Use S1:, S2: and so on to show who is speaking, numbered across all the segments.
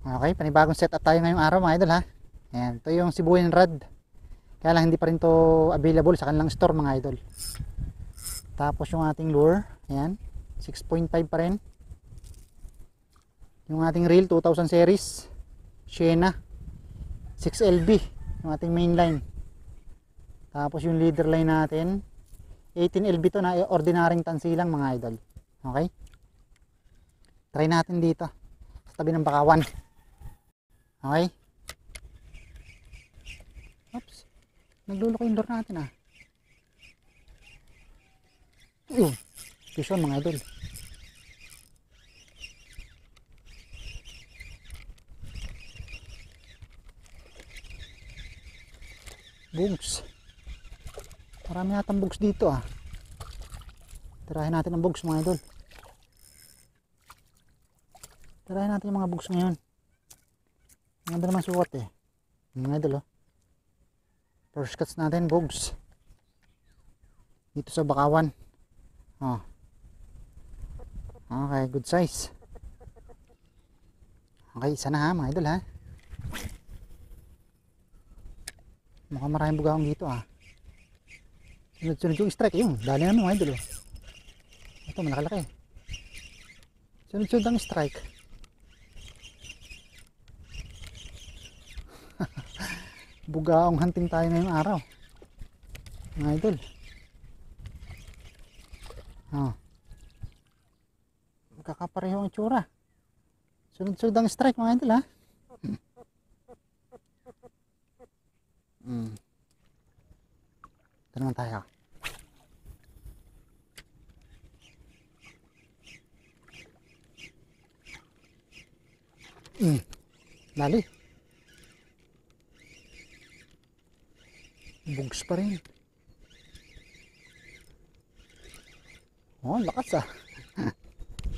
S1: Okay, panibagong setup tayo ngayong araw mga idol ha. Ayan, ito yung Sibuyan rod. Kaya lang hindi pa rin to available sa kanilang store mga idol. Tapos yung ating lure, ayan, 6.5 pa rin. Yung ating reel 2000 series, Shena 6LB, yung ating main line. Tapos yung leader line natin 18LB to na ordinaryong tansilang mga idol. Okay? Try natin dito sa tabi ng bakawan. Okay? Oops. Nagluloko yung door natin ah. Vision mga idol. Bugs. Marami natang bugs dito ah. Tirahin natin ang bugs mga idol. Tirahin natin yung mga bugs ngayon. Ang ganda naman sukat eh. Mga idol oh. First cuts natin bugs. Dito sa bakawan. Oh. Okay, good size. Okay, isa na ha mga idol ha. Mukhang maraming bugawang dito ah. Sunod-sunod yung strike. Yung dali naman mga idol oh. Ito malakalaki. Sunod-sunod ang strike. Bugaong hunting tayo ngayong araw mga idol. Magkakapareho ang itsura. Sunod-sunod ang strike mga idol ha. Ito naman tayo. Lali. Bugs pa rin. Oh, lakas ah.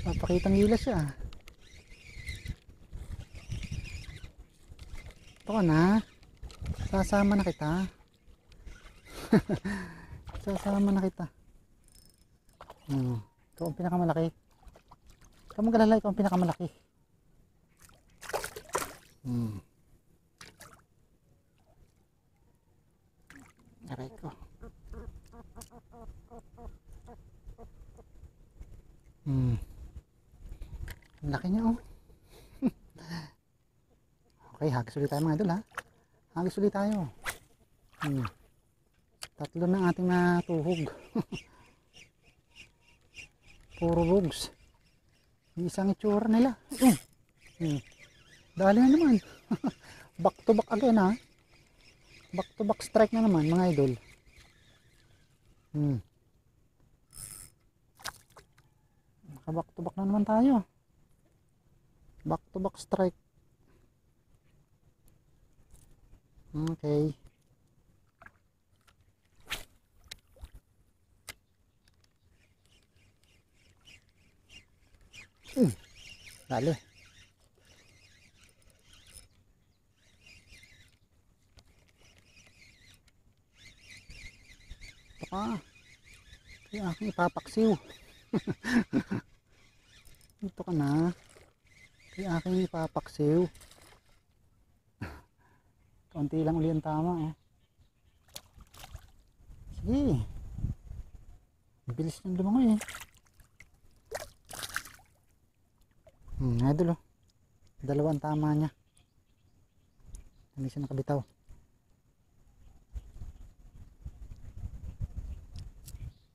S1: Papakitang gilas siya. Ito na. Sasama na kita. Sasama na kita. Ito ang pinakamalaki. Ikaw mag-alala, ikaw ang pinakamalaki. Aray ko. Ang laki niya oh. Okay, hagis ulit tayo mga idol ha. Hagis ulit tayo. Tatlo na ating natuhog. Puro bugs. Isang itsura nila. Dali na naman. Back to back again ha. Back to back strike na naman mga idol. Back to back na naman tayo. Back to back strike. Okay. Dali. Baka kaya aking ipapaksiw. Ito ka na. Kaya aking ipapaksiw. Kaunti lang uli ang tama eh. Sige. Bilis niyang lumangoy eh. Idol oh. Dalawang tama niya. Hindi siya nakabitaw.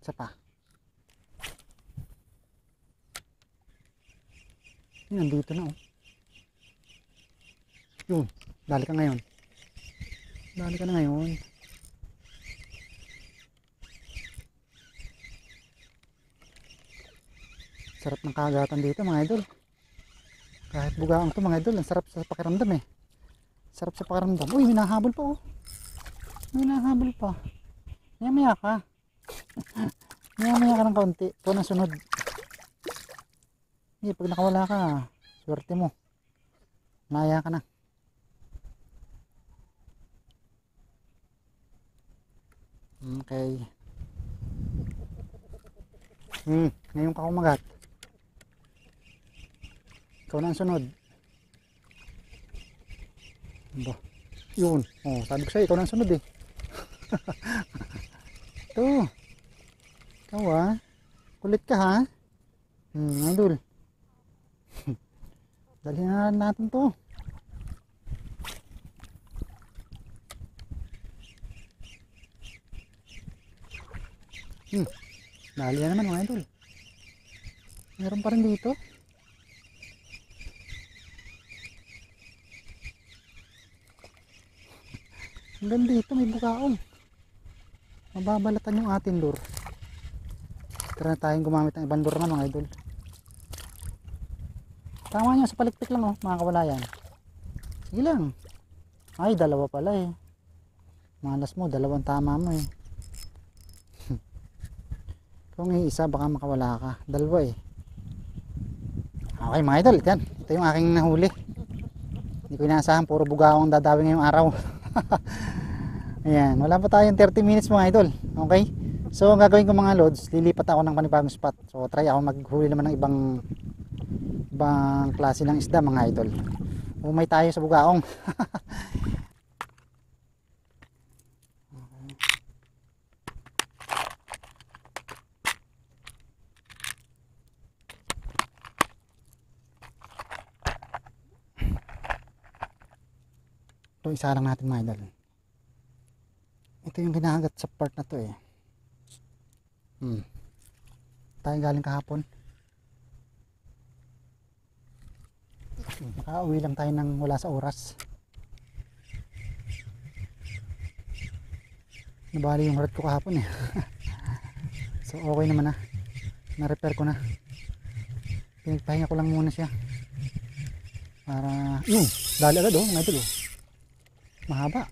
S1: Isa pa. Yun, nandito na oh. Yun, dali ka ngayon. Dali ka na ngayon. Sarap ng kagatan dito mga idol. Kahit bugaang to mga idol, ang sarap sa pakiramdam eh. Sarap sa pakiramdam. Uy, may nahabol pa oh. May nahabol pa. Maya-maya ka. Maya-maya ka ng kaunti. Ito na sunod. Hindi, pag nakawala ka, swerte mo. Naya ka na. Okay. Ngayon ka kumagat. Ikaw na ang sunod. Ba, yun. Oh, sabi ko sa'yo, ikaw nang sunod eh. Ito. Ikaw ah. Kulit ka ha. Idol. Dalhin na natin to. Dali na naman mga idol. Meron pa rin dito. Hanggang dito may bukaong. Mababalatan yung ating lure. Tara na tayong gumamit ng ibang lure na mga idol. Tama nyo sa palikpik lang oh, mga kawalayan. Sige lang. Ay, dalawa pala eh. Malas mo, dalawang tama mo eh. Kung isa baka makawala ka. Dalawa eh. Okay mga idol, ito yung aking nahuli. Hindi ko inaasahan, puro bugaong dadawi ngayong araw. Ayan, wala pa tayong 30 minutes mga idol. Okay? So ang gagawin ko mga lods, lilipat ako ng panibagong spot. So try ako maghuli naman ng ibang klase ng isda mga idol. Umay tayo sa bugaong. Ito isa lang natin mga idol. Ito yung ginahagat sa part na to eh. Tayo galing kahapon. Nakauwi lang tayo nang wala sa oras. Nabali yung rod ko kahapon eh. So okay naman na. Na-repair ko na. Pinagpahinga ko lang muna siya. Para dali agad oh mga idol oh. Mahaba.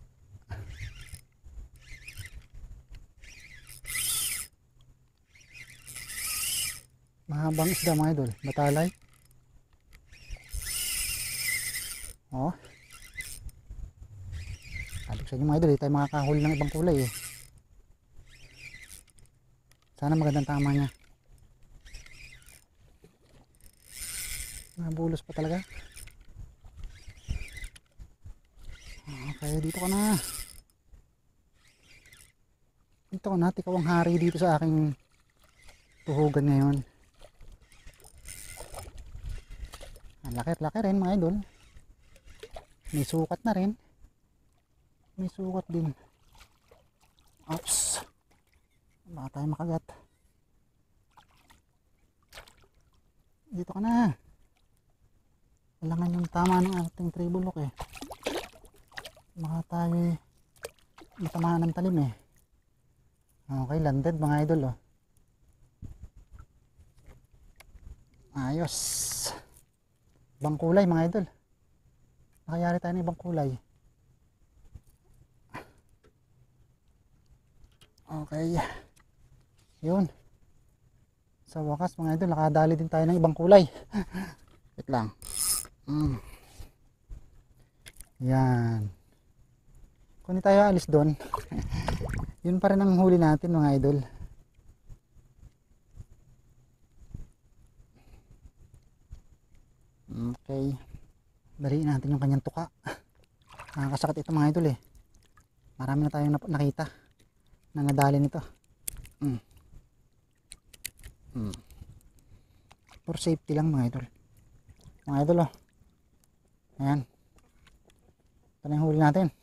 S1: Mahabang isda mga idol. Batalay. Oh. Sabi ko sa inyo mga idol, tayo makakahuli ng ibang kulay eh. Sana magandang tama niya. Nabulos pa talaga. Okay, dito ka na. Dito ka na, ikaw ang hari dito sa aking tuhugan ngayon. Ang laki rin mga idol. May sukat na rin. May sukat din. Oops. Baka tayo makagat. Dito ka na. Kailangan yung tama ng ating tribulok eh. Baka tayo matamaan ng talim eh. Okay, landed mga idol oh. Ayos. Ibang kulay mga idol. Nakayari tayo ng ibang kulay. Okay. Yun. Sa wakas mga idol, nakadali din tayo ng ibang kulay. Wait lang. Yan. Kung hindi tayo alis doon, yun pa rin ang huli natin mga idol. Okay. Daliin natin yung kanyang tuka. Nakakasakit ito mga idol eh. Marami na tayong nakita na nadali nito. For safety lang mga idol. Mga idol oh. Ayan. Ito na yung huli natin.